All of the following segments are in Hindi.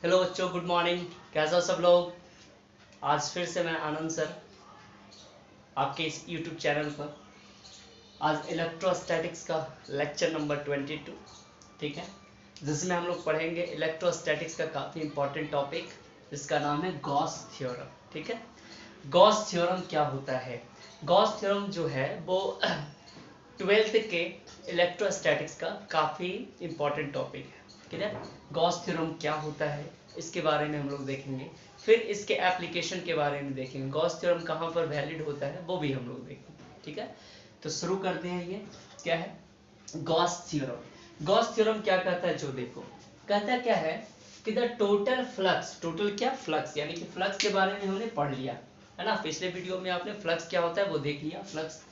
हेलो बच्चों, गुड मॉर्निंग। कैसा हो सब लोग। आज फिर से मैं आनंद सर आपके इस यूट्यूब चैनल पर आज इलेक्ट्रोस्टैटिक्स का लेक्चर नंबर 22, ठीक है, जिसमें हम लोग पढ़ेंगे इलेक्ट्रोस्टैटिक्स का काफ़ी इंपॉर्टेंट टॉपिक जिसका नाम है गॉस थ्योरम। ठीक है, गॉस थ्योरम क्या होता है। गॉस थ्योरम जो है वो 12th के इलेक्ट्रोस्टैटिक्स का काफ़ी इंपॉर्टेंट टॉपिक है। क्लियर। गॉस थ्योरम क्या होता है इसके बारे में हम लोग देखेंगे, फिर इसके एप्लीकेशन के बारे में देखेंगे, गॉस थ्योरम कहाँ पर वैलिड होता है वो भी हम लोग देखेंगे। ठीक है, तो शुरू करते हैं। ये क्या है गॉस थ्योरम। गॉस थ्योरम क्या कहता है, जो देखो कहता क्या है कि द टोटल फ्लक्स, टोटल क्या फ्लक्स, यानी कि फ्लक्स के बारे में हमने पढ़ लिया है ना। पिछले वीडियो में आपने फ्लक्स क्या होता है वो देख लिया, फ्लक्स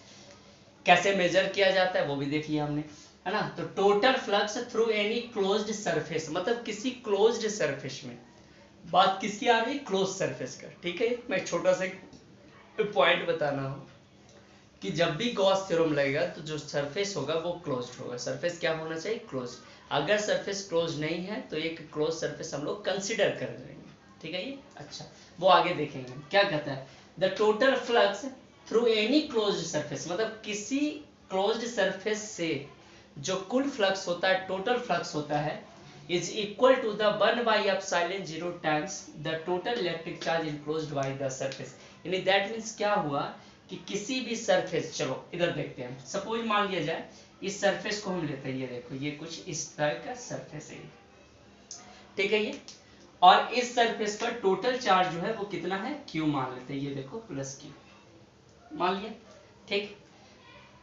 कैसे मेजर किया जाता है वो भी देख लिया हमने, है ना। तो total flux through any closed surface, मतलब किसी क्लोज्ड सरफेस में, बात किसकी आ रही, क्लोज सरफेस का। ठीक है, मैं छोटा सा पॉइंट बताना हूँ कि जब भी गॉस थ्योरम लगेगा तो जो सरफेस होगा वो क्लोज्ड होगा। सरफेस क्या होना चाहिए, क्लोज। अगर सरफेस क्लोज नहीं है तो एक क्लोज सरफेस हम लोग कंसिडर कर लेंगे। ठीक है, ये अच्छा वो आगे देखेंगे। क्या कहता है, the total flux through any closed surface, मतलब किसी क्लोज्ड सरफेस से जो कुल फ्लक्स होता है, टोटल फ्लक्स होता है, is equal to the 1/ε0 times the total electric charge enclosed by the surface. यानी दैट मीन्स क्या हुआ कि किसी भी सरफेस, चलो इधर देखते हैं, सपोज मान लिया जाए इस सरफेस को हम लेते हैं, ये देखो ये कुछ इस तरह का सरफेस है, ठीक है ये, और इस सरफेस पर टोटल चार्ज जो है वो कितना है, क्यू मान लेते हैं, ये देखो प्लस क्यू मान लिया। ठीक,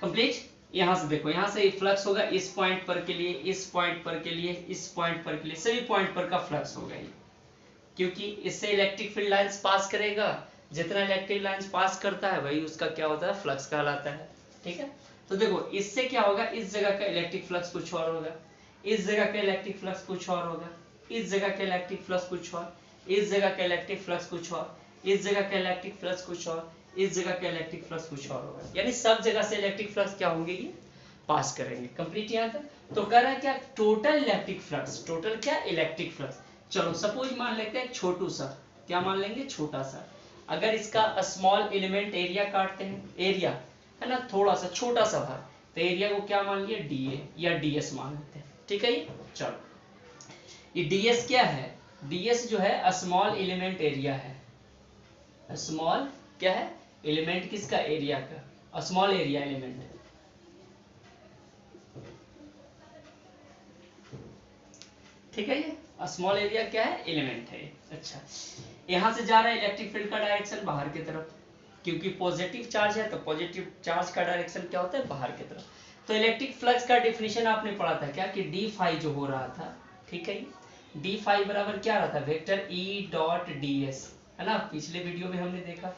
कंप्लीट। यहां से देखो, यहां से फ्लक्स होगा इस पॉइंट पर के लिए, इस पॉइंट पर के लिए, इस पॉइंट पर के लिए, सभी पॉइंट पर का फ्लक्स होगा ये, क्योंकि इससे इलेक्ट्रिक फील्ड लाइंस पास करेगा। जितना इलेक्ट्रिक लाइंस पास करता है वही उसका क्या होता है, फ्लक्स कहलाता है। ठीक है, तो देखो इससे क्या होगा, इस जगह का इलेक्ट्रिक फ्लक्स कुछ और होगा, इस जगह का इलेक्ट्रिक फ्लक्स कुछ और होगा, इस जगह का इलेक्ट्रिक फ्लक्स कुछ और, इस जगह का इलेक्ट्रिक फ्लक्स कुछ और, इस जगह का इलेक्ट्रिक फ्लक्स कुछ और, इस जगह का इलेक्ट्रिक फ्लक्स कुछ और होगा। यानी सब जगह से इलेक्ट्रिक फ्लक्स क्या होंगे, ये पास करेंगे। कंप्लीट यहाँ तक। तो कह रहा है क्या, टोटल इलेक्ट्रिक फ्लक्स, टोटल क्या इलेक्ट्रिक फ्लक्स। चलो सपोज मान लेते हैं छोटू सा, क्या मान लेंगे, छोटा सा। अगर इसका स्मॉल एलिमेंट एरिया काटते हैं, एरिया है ना, थोड़ा सा छोटा सा भाग, तो एरिया को क्या मान लिया, डीए या डीएस मान लेते हैं। ठीक है, ये चलो ये डीएस क्या है, डीएस जो है स्मॉल एलिमेंट एरिया है। स्मॉल क्या है, एलिमेंट किसका, एरिया का, स्मॉल एरिया एलिमेंट। ठीक है, ये स्मॉल एरिया क्या है, एलिमेंट है। अच्छा, यहां से जा रहा है इलेक्ट्रिक फील्ड का डायरेक्शन बाहर की तरफ, क्योंकि पॉजिटिव चार्ज है तो पॉजिटिव चार्ज का डायरेक्शन क्या होता है, बाहर की तरफ। तो इलेक्ट्रिक फ्लक्स का डिफिनेशन आपने पढ़ा था क्या, कि डी फाई जो हो रहा था, ठीक है, डी फाई बराबर क्या रहा था, vector E dot D S, है ना। पिछले वीडियो में हमने देखा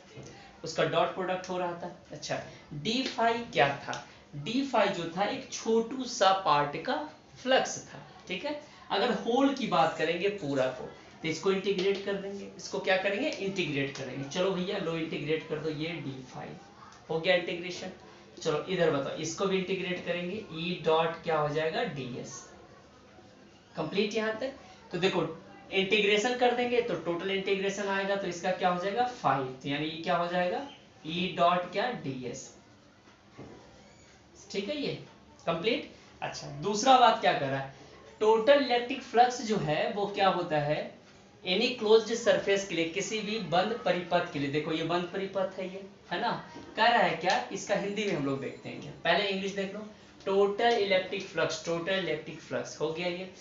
उसका डॉट प्रोडक्ट हो रहा था। अच्छा, डी फाई क्या था, डी फाई जो था एक छोटू सा पार्ट का फ्लक्स था। ठीक है, अगर होल की बात करेंगे पूरा को, तो इसको इंटीग्रेट कर देंगे, इसको क्या करेंगे, इंटीग्रेट करेंगे। चलो भैया लो इंटीग्रेट कर दो, ये डी फाई हो गया इंटीग्रेशन। चलो इधर बताओ, इसको भी इंटीग्रेट करेंगे, ई डॉट क्या हो जाएगा, डी एस। कंप्लीट यहां तक। तो देखो इंटीग्रेशन कर देंगे तो टोटल इंटीग्रेशन आएगा, तो इसका क्या हो जाएगा, 5, यानी ये क्या हो जाएगा, ई डॉट क्या, डी एस। ठीक है, ये कंप्लीट। अच्छा, दूसरा बात क्या कर रहा है, टोटल इलेक्ट्रिक फ्लक्स जो है वो क्या होता है, एनी क्लोज्ड सरफेस के लिए, किसी भी बंद परिपथ के लिए। देखो ये बंद परिपथ है, ये है ना। कह रहा है क्या, इसका हिंदी में हम लोग देखते हैं क्या, पहले इंग्लिश देख लो। Total electric flux, total electric flux हो गया ये,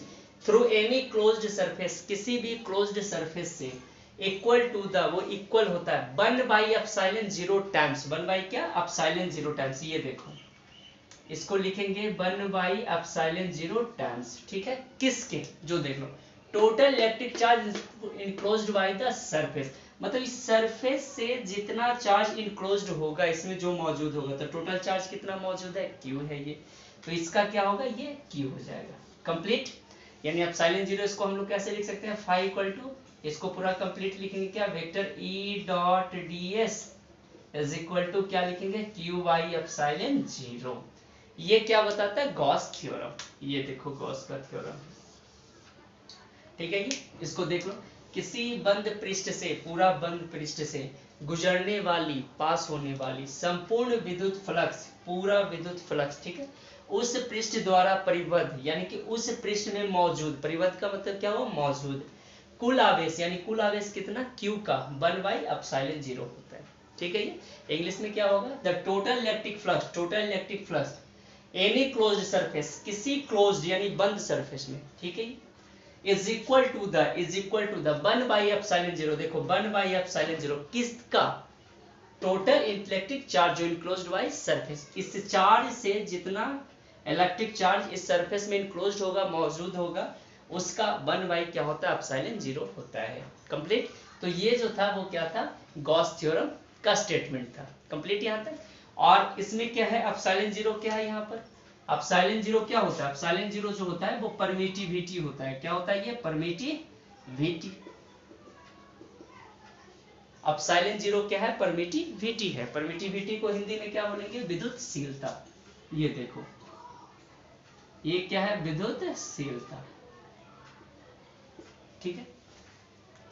थ्रू एनी क्लोज्ड सरफेस, किसी भी क्लोज्ड सरफेस से, इक्वल टू द, वो इक्वल होता है 1/ε0 टाइम्स, 1 बाई क्या, ε0 टाइम्स। ये देखो इसको लिखेंगे 1/ε0 टाइम्स। ठीक है, किसके, जो देख लो, total electric charge enclosed by the surface, मतलब इस सरफेस से जितना चार्ज इनक्लोज्ड होगा, इसमें जो मौजूद होगा, तो टोटल चार्ज कितना मौजूद है, क्यू है ये, तो इसका क्या होगा, ये क्यू हो जाएगा। कंप्लीट। यानी ε0 इसको हम लोग कैसे लिख सकते हैं, फाई इक्वल टू, इसको पूरा कंप्लीट लिखेंगे क्या, vector E dot D S is equal to क्या लिखेंगे, क्यू बाई ε0। ये क्या बताता है, गॉस थ्योरम। ये देखो गॉस का थ्योरम, ठीक है, ये इसको देख लो, किसी बंद पृष्ठ से, पूरा बंद पृष्ठ से गुजरने वाली, पास होने वाली संपूर्ण विद्युत फ्लक्स, पूरा विद्युत फ्लक्स, ठीक है, उस पृष्ठ द्वारा परिबद्ध, यानी कि उस पृष्ठ में मौजूद, परिबद्ध का मतलब क्या हुआ, मौजूद, कुल आवेश, यानी कुल आवेश कितना, Q का 1/ε0 होता है। ठीक है, ये इंग्लिश में क्या होगा, the total electric flux, total electric flux any closed surface, किसी क्लोज्ड यानी बंद सरफेस में, ठीक है, इज इक्वल टू द 1/ε0, देखो 1/ε0 किसका, टोटल इलेक्ट्रिक चार्ज जो इनक्लोज्ड बाय सरफेस, इस चार्ज से जितना इलेक्ट्रिक चार्ज इस सरफेस में इनक्लोज्ड होगा, मौजूद होगा, उसका 1 क्या होता है, ε0 होता है। कंप्लीट। तो ये जो था वो क्या था, गॉस थ्योरम का स्टेटमेंट था। कंप्लीट यहाँ तक। और इसमें क्या है, ε0 क्या है यहाँ पर, ε0 क्या होता है, ε0 जो होता है वो परमिटिविटी होता है। क्या होता है ये, परमिटिविटी। ε0 क्या है, परमिटिविटी है। परमिटिविटी को हिंदी में क्या बोलेंगे, विद्युतशीलता। ये देखो, ये क्या है, विद्युतशीलता। ठीक है,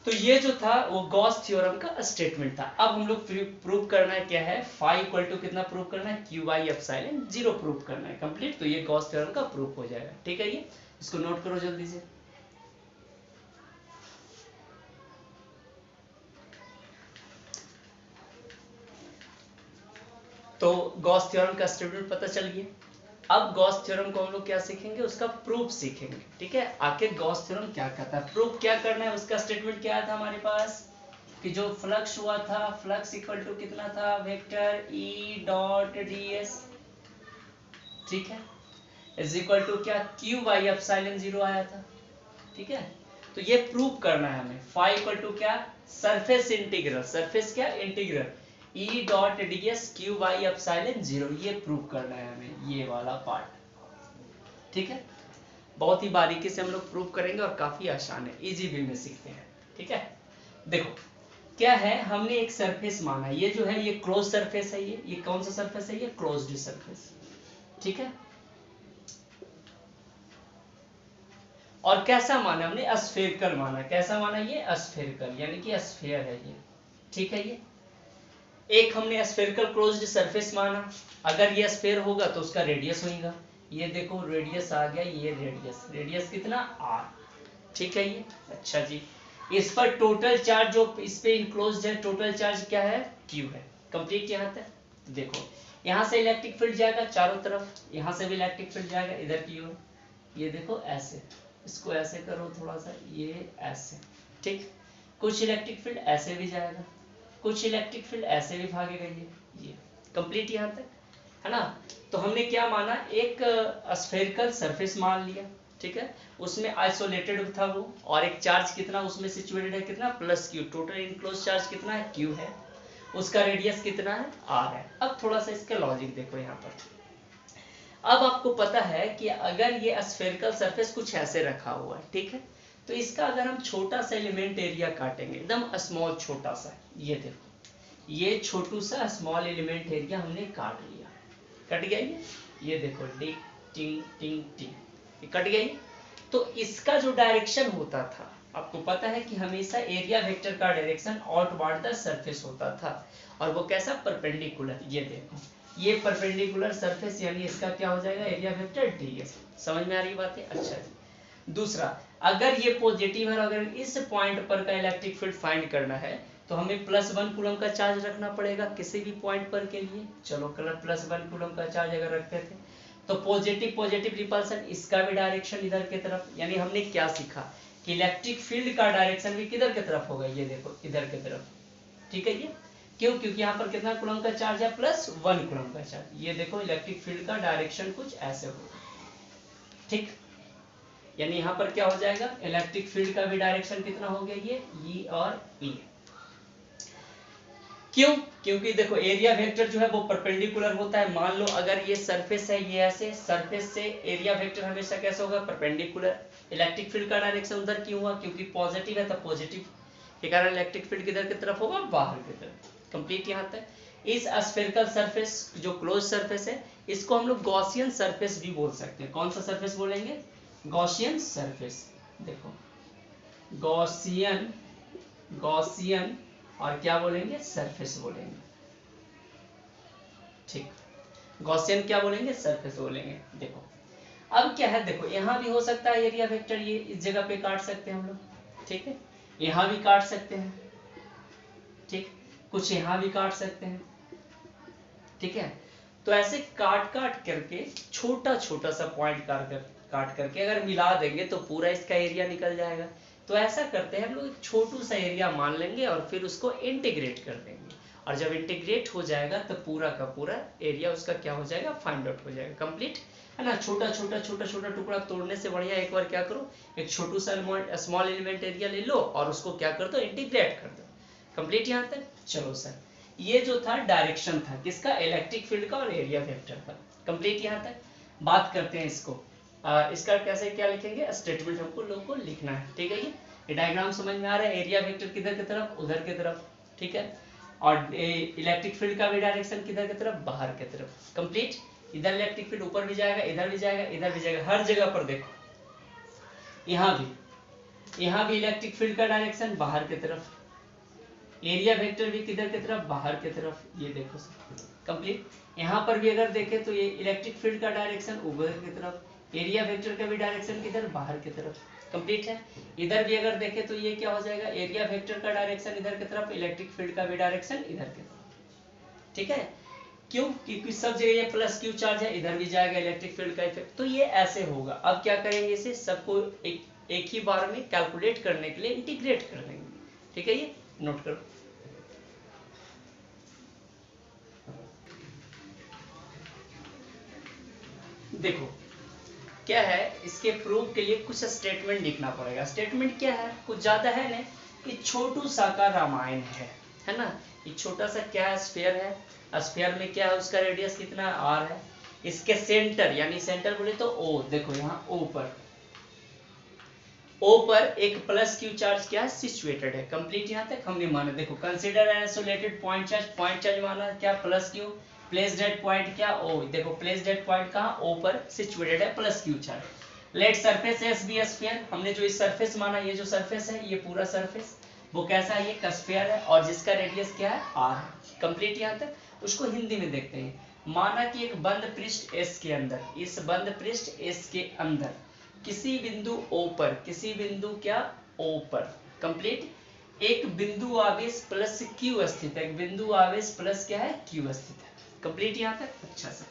तो ये जो था वो गॉस थ्योरम का स्टेटमेंट था। अब हम लोग प्रूव करना है क्या है, फाई इक्वल टू कितना प्रूव करना है, Q/ε0 प्रूव करना है। कंप्लीट। तो ये गॉस थ्योरम का प्रूफ हो जाएगा। ठीक है, ये इसको नोट करो जल्दी से। तो गॉस थ्योरम का स्टेटमेंट पता चल गया। अब गॉस थ्योरम को हम लोग क्या सीखेंगे, उसका प्रूफ सीखेंगे। ठीक है, आखिर गॉस थ्योरम क्या कहता है, प्रूफ क्या करना है। उसका स्टेटमेंट क्या था हमारे पास, कि जो फ्लक्स हुआ था, फ्लक्स इक्वल टू कितना था, वेक्टर E.ds, ठीक है, इज इक्वल टू क्या, Q/ε0 आया था। ठीक है, तो ये प्रूफ करना है हमें। फाई इक्वल टू क्या, सरफेस इंटीग्रल, सरफेस क्या, इंटीग्रल E.ds Q/ε0, ये प्रूव करना है हमें, ये वाला पार्ट। ठीक है, बहुत ही बारीकी से हम लोग प्रूव करेंगे और काफी आसान है, इजी वे में सीखते हैं। ठीक है, देखो क्या है, हमने एक सरफेस माना, ये जो है ये क्लोज सरफेस है, ये कौन सा सरफेस है, ये क्लोज्ड सरफेस। ठीक है, और कैसा माना हमने, स्फेरिकल माना। कैसा माना, ये स्फेरिकल, यानी कि स्फेयर है ये। ठीक है, ये एक हमने स्फेरिकल क्लोज्ड सरफेस माना। अगर ये स्फेयर होगा तो उसका रेडियस होगा, ये देखो रेडियस आ गया, ये रेडियस कितना, r। ठीक है, ये अच्छा जी। इस पर टोटल चार्ज जो इस पे इनक्लोज्ड है, टोटल चार्ज क्या है, Q है। कंप्लीट यहाँ तक। देखो यहाँ से इलेक्ट्रिक फील्ड जाएगा चारों तरफ, यहाँ से भी इलेक्ट्रिक फील्ड जाएगा इधर की ओर। ये देखो ऐसे, इसको ऐसे करो थोड़ा सा, ये ऐसे। ठीक, कुछ इलेक्ट्रिक फील्ड ऐसे भी जाएगा, कुछ इलेक्ट्रिक फील्ड ऐसे भी भागेगा, ये कंप्लीट यहाँ तक है ना। तो हमने क्या माना, एक स्फेरिकल सरफेस मान लिया। ठीक है, उसमें आइसोलेटेड था वो, और एक चार्ज कितना उसमें सिचुएटेड है, कितना, +Q। टोटल इनक्लोज चार्ज कितना है, Q है। उसका रेडियस कितना है, r है। अब थोड़ा सा इसका लॉजिक देखो यहाँ पर। अब आपको पता है कि अगर ये स्फेरिकल सरफेस कुछ ऐसे रखा हुआ है, ठीक है, तो इसका अगर हम छोटा सा एलिमेंट एरिया काटेंगे, एकदम स्मॉल छोटा सा, ये देखो ये छोटू सा स्मॉल एलिमेंट एरिया हमने काट लिया, कट गया ये देखो, टिंग टिंग टिंग टिंग, ये कट गया। तो इसका जो डायरेक्शन होता था, आपको पता है कि हमेशा एरिया वेक्टर का डायरेक्शन आउटवर्ड द सरफेस होता था, और वो कैसा, परपेंडिकुलर। ये देखो ये परपेंडिकुलर सरफेस, यानी इसका क्या हो जाएगा, एरिया वेक्टर ds। समझ में आ रही बात है, अच्छा जी। दूसरा, अगर ये पॉजिटिव है, अगर इस पॉइंट पर का इलेक्ट्रिक फील्ड फाइंड करना है, तो हमें +1 कूलम का चार्ज रखना पड़ेगा किसी भी पॉइंट पर के लिए। चलो कलर +1 कूलम का चार्ज अगर रखते थे, तो पॉजिटिव रिपल्सन, इसका भी डायरेक्शन इधर की तरफ। यानी हमने क्या सीखा कि इलेक्ट्रिक फील्ड का डायरेक्शन भी किधर की तरफ होगा, ये देखो इधर की तरफ। ठीक है, ये क्यों, क्योंकि यहाँ पर कितना कूलम का चार्ज है, +1 कूलम का चार्ज। ये देखो इलेक्ट्रिक फील्ड का डायरेक्शन कुछ ऐसे होगा। ठीक, यानी यहाँ पर क्या हो जाएगा, इलेक्ट्रिक फील्ड का भी डायरेक्शन कितना हो गया, ये E और E। क्यों, क्योंकि देखो एरिया वेक्टर जो है वो परपेंडिकुलर होता है। मान लो अगर ये सरफेस है, ये ऐसे, सरफेस से एरिया वेक्टर हमेशा कैसे होगा, परपेंडिकुलर। इलेक्ट्रिक फील्ड का डायरेक्शन उधर क्यों हुआ, क्योंकि पॉजिटिव है, तो पॉजिटिव के कारण इलेक्ट्रिक फील्ड किधर की तरफ होगा, बाहर की तरफ। कंप्लीट यहाँ तक। इस स्फेरिकल सरफेस जो क्लोज सरफेस है, इसको हम लोग गॉसियन सरफेस भी बोल सकते हैं। कौन सा सरफेस बोलेंगे, गॉसियन सरफेस। देखो गॉसियन, गॉसियन और क्या बोलेंगे, सरफेस बोलेंगे। ठीक, गॉसियन क्या बोलेंगे, सरफेस बोलेंगे। देखो अब क्या है, देखो यहाँ भी हो सकता है एरिया वेक्टर, ये इस जगह पे काट सकते हैं हम लोग, ठीक है, यहाँ भी काट सकते हैं, ठीक, कुछ यहाँ भी काट सकते हैं, ठीक है। तो ऐसे काट काट करके छोटा छोटा सा पॉइंट काट करके अगर मिला देंगे तो पूरा इसका एरिया निकल जाएगा। तो ऐसा करते हैं हम लोग, एक छोटू सा एरिया मान लेंगे और फिर उसको इंटीग्रेट कर देंगे, और जब इंटीग्रेट हो जाएगा तो पूरा का पूरा एरिया उसका क्या हो जाएगा, फाइंड आउट हो जाएगा, कंप्लीट है ना। छोटा छोटा टुकड़ा तोड़ने से बढ़िया एक बार क्या करो, एक छोटू सा स्मॉल एलिमेंट एरिया ले लो और उसको क्या कर दो, इंटीग्रेट कर दो, कंप्लीट यहाँ तक। चलो सर, ये जो था डायरेक्शन था किसका, इलेक्ट्रिक फील्ड का और एरिया वेक्टर का, कंप्लीट यहाँ तक। बात करते हैं इसको, इसका कैसे क्या लिखेंगे, स्टेटमेंट हमको लोगों को लिखना है, ठीक है। ये डायग्राम समझ में आ रहा है, एरिया वेक्टर किधर की तरफ, उधर की तरफ, ठीक है, और इलेक्ट्रिक फील्ड का भी डायरेक्शन किधर की तरफ, बाहर की तरफ, कंप्लीट। इधर इलेक्ट्रिक फील्ड ऊपर भी जाएगा, इधर भी जाएगा, इधर भी जाएगा, हर जगह पर देखो, यहाँ भी इलेक्ट्रिक फील्ड का डायरेक्शन बाहर की तरफ, एरिया वेक्टर भी किधर की तरफ, बाहर की तरफ, ये देखो सर, कंप्लीट। यहाँ पर भी अगर देखें तो ये इलेक्ट्रिक फील्ड का डायरेक्शन ऊपर की तरफ, एरिया वेक्टर का भी डायरेक्शन किधर, बाहर की तरफ, कंप्लीट है। इधर भी अगर देखें तो ये क्या हो जाएगा, एरिया वेक्टर का डायरेक्शन इधर की तरफ, इलेक्ट्रिक फील्ड का भी डायरेक्शन इधर की तरफ, ठीक है। क्यों, क्योंकि सब जगह ये प्लस क्यू चार्ज है, इधर भी जाएगा इलेक्ट्रिक फील्ड का इफेक्ट, तो ये ऐसे होगा। अब क्या करेंगे, इसे सबको एक ही बार में कैलकुलेट करने के लिए इंटीग्रेट कर देंगे, ठीक है, ये नोट करो। देखो क्या है, इसके प्रूफ के लिए कुछ स्टेटमेंट लिखना पड़ेगा। स्टेटमेंट क्या है, कुछ ज्यादा है नहीं, ये छोटू सा का रामायण है ना। ये छोटा सा क्या है, स्फीयर है, स्फीयर में क्या है, उसका रेडियस कितना है, आर है। इसके सेंटर, यानी सेंटर बोले तो ओ, देखो यहाँ ओ पर एक प्लस क्यू चार्ज क्या है, सिचुएटेड है, कंप्लीट यहाँ तक हमने माना। देखो consider an isolated point charge माना क्या, plus Q, placed at point क्या, ओ, देखो प्लेस्ड एट पॉइंट कहाँ, ओ पर सिचुएटेड है, plus Q charge. Let surface S be sphere, हमने जो इस सरफेस माना, ये जो सरफेस है, ये पूरा सरफेस वो कैसा है, ये स्फीयर है, और जिसका रेडियस क्या है, आर है, कंप्लीट यहाँ तक। उसको हिंदी में देखते हैं, माना कि एक बंद पृष्ठ एस के अंदर, इस बंद पृष्ठ एस के अंदर किसी बिंदु ओ पर, किसी बिंदु क्या, ओ पर, कंप्लीट, एक बिंदु आवेश प्लस क्यू स्थित है, एक बिंदु आवेश प्लस क्या है, क्यू स्थित है, कंप्लीट यहाँ तक। अच्छा सर,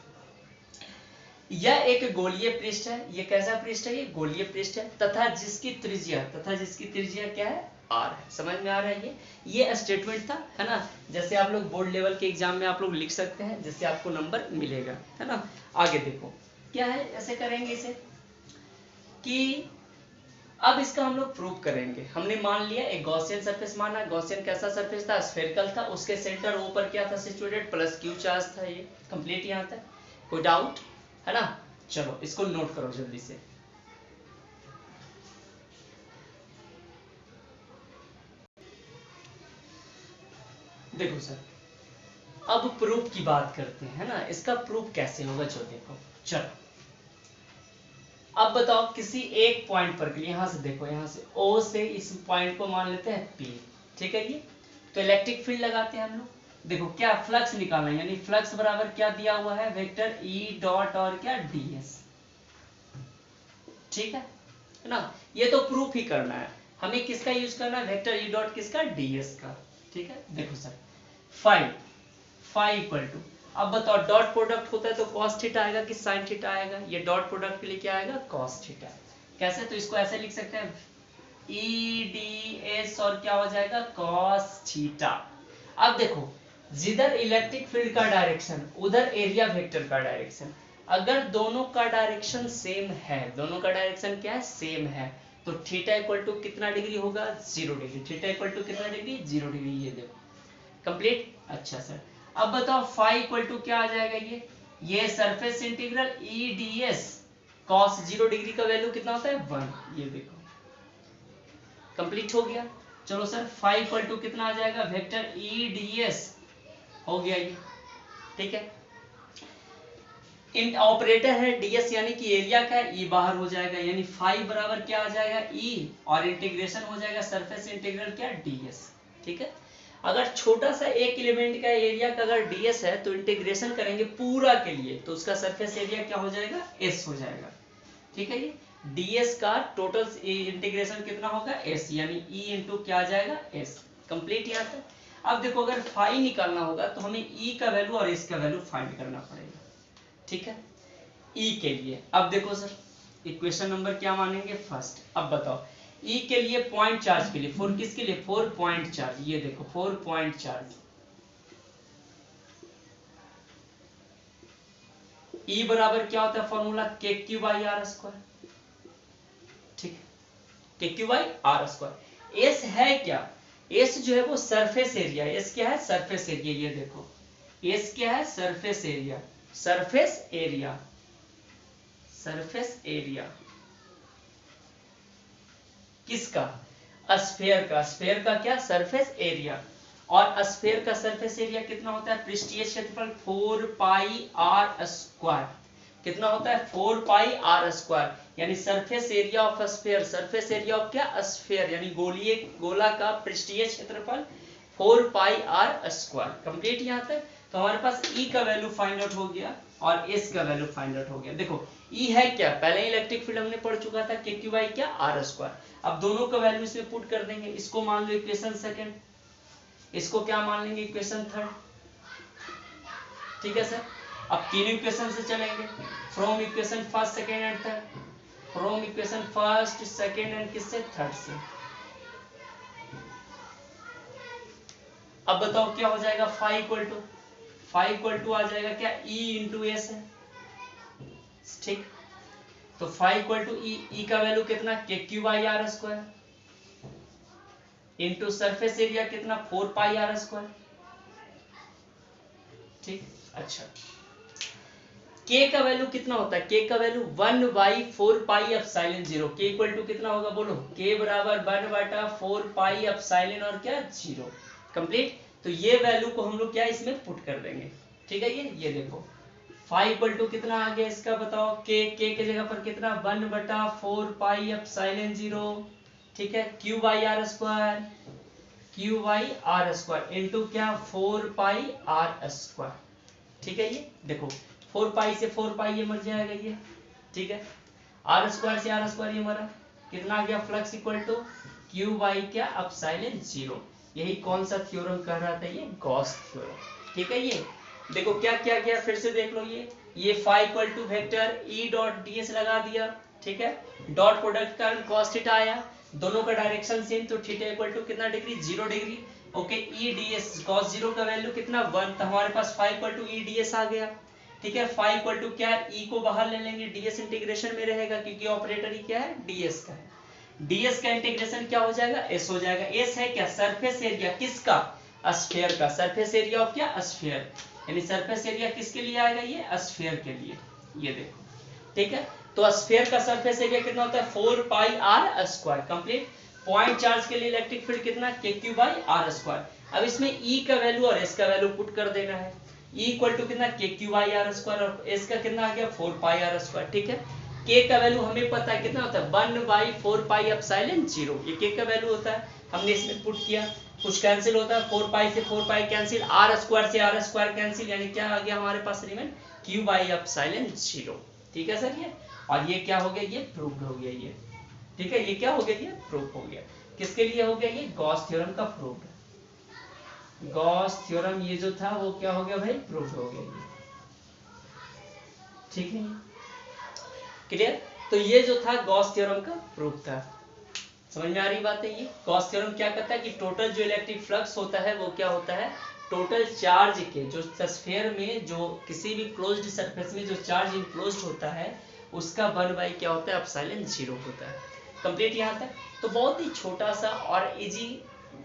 यह एक गोलीय पृष्ठ है, ये कैसा पृष्ठ है, ये गोलीय पृष्ठ है, तथा जिसकी त्रिज्या क्या है, आर है, समझ में आ रहा है। ये स्टेटमेंट था, है ना। जैसे आप लोग बोर्ड लेवल के एग्जाम में आप लोग लिख सकते हैं, जिससे आपको नंबर मिलेगा, है ना। आगे देखो क्या है, ऐसे करेंगे इसे कि अब इसका हम लोग प्रूव करेंगे। हमने मान लिया एक गॉसियन सरफेस माना, गॉसियन कैसा सरफेस था, स्फेरिकल था, उसके सेंटर ओ पर क्या था, सिचुएटेड, प्लस क्यू चार्ज था, ये कंप्लीट यहाँ तक, कोई डाउट है ना। चलो इसको नोट करो जल्दी से। देखो सर, अब प्रूफ की बात करते हैं ना, इसका प्रूफ कैसे होगा, जो देखो चलो अब बताओ, किसी एक पॉइंट पर के लिए, यहां से देखो, यहां से ओ से इस पॉइंट को मान लेते हैं पी, ठीक है। ये तो इलेक्ट्रिक फील्ड लगाते हैं हम लोग। देखो क्या फ्लक्स निकालना है, यानी फ्लक्स बराबर क्या दिया हुआ है, वेक्टर ई डॉट और क्या, डीएस, ठीक है ना। ये तो प्रूफ ही करना है, हमें किसका यूज करना है, वेक्टर ई डॉट किसका, डीएस का, ठीक है। देखो सर, फाई इक्वल टू, अब बताओ डॉट प्रोडक्ट होता है तो कॉस थीटा आएगा कि साइन थीटा आएगा, ये डॉट प्रोडक्ट के लिए क्या आएगा, कॉस थीटा। कैसे, तो इसको ऐसे लिख सकते हैं, ई डी एस और क्या हो जाएगा, कॉस थीटा। अब देखो जिधर इलेक्ट्रिक फील्ड का डायरेक्शन, उधर एरिया वेक्टर का डायरेक्शन, अगर दोनों का डायरेक्शन सेम है, दोनों का डायरेक्शन क्या है, सेम है, तो थीटा इक्वल टू कितना डिग्री होगा, 0 डिग्री। थीटा इक्वल टू कितना डिग्री, 0 डिग्री, ये देखो कंप्लीट। अच्छा सर, अब बताओ फाई इक्वल टू क्या आ जाएगा, ये surface integral E D S cos 0 degree का वैल्यू कितना होता है, 1, ये देखो कंप्लीट हो गया। चलो सर, फाई इक्वल टू कितना आ जाएगा, वेक्टर ई डी एस हो गया ये, ठीक है। इन ऑपरेटर है ds यानी कि एरिया का ई बाहर हो जाएगा, यानी फाई बराबर क्या आ जाएगा ई, और इंटीग्रेशन हो जाएगा सरफेस इंटीग्रल क्या ds। ठीक है, अगर छोटा सा एक एलिमेंट का एरिया का अगर ds है तो इंटीग्रेशन करेंगे पूरा के लिए तो उसका सरफेस एरिया क्या हो जाएगा s हो जाएगा। ठीक है, ये ds का टोटल इंटीग्रेशन कितना होगा s, यानी e इंटू क्या आ जाएगा s। कंप्लीट यहाँ तक। अब देखो अगर फाई निकालना होगा तो हमें e का वैल्यू और s का वैल्यू फाइंड करना पड़ेगा। ठीक है, E के लिए अब देखो सर इक्वेशन नंबर क्या मानेंगे फर्स्ट। अब बताओ E के लिए पॉइंट चार्ज के लिए, फोर किसके लिए 4 पॉइंट चार्ज, ये देखो 4 पॉइंट चार्ज, E बराबर क्या होता है फॉर्मूला के क्यू बाई आर स्क्वायर। ठीक है, K Q by R square. S है क्या, एस जो है वो सरफेस एरिया, एस क्या है सरफेस एरिया, ये देखो एस क्या है surface area, surface area, surface area किसका, स्फीयर का, स्फीयर का क्या सरफेस एरिया, और स्फीयर का सरफेस एरिया कितना होता है पृष्ठीय क्षेत्रफल 4 पाई आर स्क्वायर, कितना होता है 4 पाई आर स्क्वायर, यानी surface area of sphere, surface area of क्या स्फीयर यानी गोलीय गोला का पृष्ठीय क्षेत्रफल 4 पाई आर स्क्वायर। कंप्लीट यहाँ तक। तो हमारे पास E का वैल्यू फाइंड आउट हो गया और S का वैल्यू फाइंड आउट हो गया। देखो E है क्या, पहले इलेक्ट्रिक फील्ड हमने पढ़ चुका था के क्यू बाई क्या आर स्क्वायर। अब दोनों का वैल्यू इसमें पुट कर देंगे, इसको मान लो इक्वेशन सेकंड, इसको क्या मान लेंगे इक्वेशन थर्ड। ठीक है सर, अब तीनों इक्वेशन से चलेंगे, from equation first second and third, from equation first second and किससे थर्ड से। अब बताओ क्या हो जाएगा, फाई इक्वल टू आ जाएगा क्या E इंटू एस है। ठीक, तो फाई इक्वल टू ई का वैल्यू कितना K Q by R square into surface area कितना 4 पाई आर स्क्वायर। ठीक, अच्छा के का वैल्यू कितना होता है, के का वैल्यू 1 बाई 4 पाई एप्सिलॉन 0, के इक्वल टू कितना होगा बोलो, के बराबर 1 बटा 4 पाई एप्सिलॉन और क्या 0। कंप्लीट, तो ये वैल्यू को हम लोग क्या इसमें पुट कर देंगे। ठीक है, ये देखो फाई इक्वल टू कितना आ गया इसका बताओ, के जगह पर कितना 1 बटा 4 पाई एप्सिलॉन 0। ठीक है, Q by R square, Q by R square into क्या 4 पाई आर स्क्वायर। ठीक है, ये देखो 4 पाई से 4 पाई ये मर जाएगा ये। ठीक है, आर स्क्वायर से आर स्क्वायर ये मरा, कितना आ गया flux equal to Q by क्या एप्सिलॉन 0। यही कौन सा थ्योरम कह रहा था, ये गॉस थ्योरम। ठीक है, ये देखो क्या क्या गया फिर से देख लो, ये phi equal to vector E dot ds लगा दिया। ठीक है, डॉट प्रोडक्ट का cos थीटा आया, दोनों का डायरेक्शन सेम, तो थीटा इक्वल टू कितना degree 0 degree. Okay, E ds cos 0 का वैल्यू कितना 1, तो हमारे पास phi equal to E ds आ गया। ठीक है, फाई इक्वल टू क्या है, ई को बाहर ले लेंगे, ds इंटीग्रेशन में रहेगा क्योंकि ऑपरेटर ही क्या है ds का है। ds का इंटीग्रेशन क्या हो जाएगा s हो जाएगा। s है क्या सरफेस एरिया किसका, स्फीयर का, सरफेस एरिया ऑफ क्या स्फीयर, यानी सरफेस एरिया किसके लिए आएगा ये स्फीयर के लिए। ये देखो, ठीक है, तो स्फीयर का सरफेस एरिया कितना होता है 4 pi R square. Complete, point charge के लिए इलेक्ट्रिक फील्ड कितना K Q by R square. अब इसमें E का वैल्यू और S का वैल्यू पुट कर देना है, E इक्वल टू कितना K Q by R square और S का कितना आ गया 4 पाई आर स्क्वायर। ठीक है, K का वैल्यू हमें पता है कितना होता है 1 बाई 4 पाई एप्सिलॉन 0, ये K का वैल्यू होता है, हमने इसमें पुट किया, कुछ कैंसिल होता है 4 पाई से 4 पाई कैंसिल, आर स्क्वायर से आर स्क्वायर कैंसिल, यानी क्या आ गया हमारे पास रिमेन क्यू बाई एप्सिलॉन 0। ठीक है सर, ये और ये क्या हो गया, ये प्रूव्ड हो गया ये। ठीक है, ये क्या हो गया, ये प्रूव हो गया। किसके लिए हो गया, ये गॉस थ्योरम का प्रूव्ड, गॉस थ्योरम ये जो था वो क्या हो गया भाई प्रूव्ड हो गया ये। ठीक है, क्लियर, तो ये जो था गॉस थ्योरम का प्रूफ था। समझ में आ रही बात है, ये गॉस थ्योरम क्या कहता है कि टोटल जो इलेक्ट्रिक फ्लक्स होता है वो क्या होता है, टोटल चार्ज के जो स्फीयर में जो किसी भी क्लोज्ड सरफेस में जो चार्ज इनक्लोज्ड होता है उसका 1 बाई क्या होता है एप्सिलॉन 0 होता है। कंप्लीट यहाँ तक, तो बहुत ही छोटा सा और इजी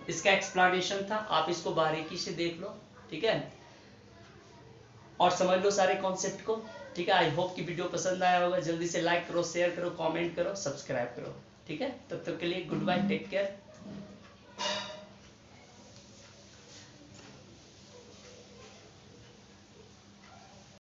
इसका एक्सप्लेनेशन था, आप इसको बारीकी से देख लो। ठीक है, और समझ लो सारे कॉन्सेप्ट को। ठीक है, आई होप कि वीडियो पसंद आया होगा, जल्दी से लाइक करो, शेयर करो, कमेंट करो, सब्सक्राइब करो। ठीक है, तब तक के लिए गुड बाय, टेक केयर।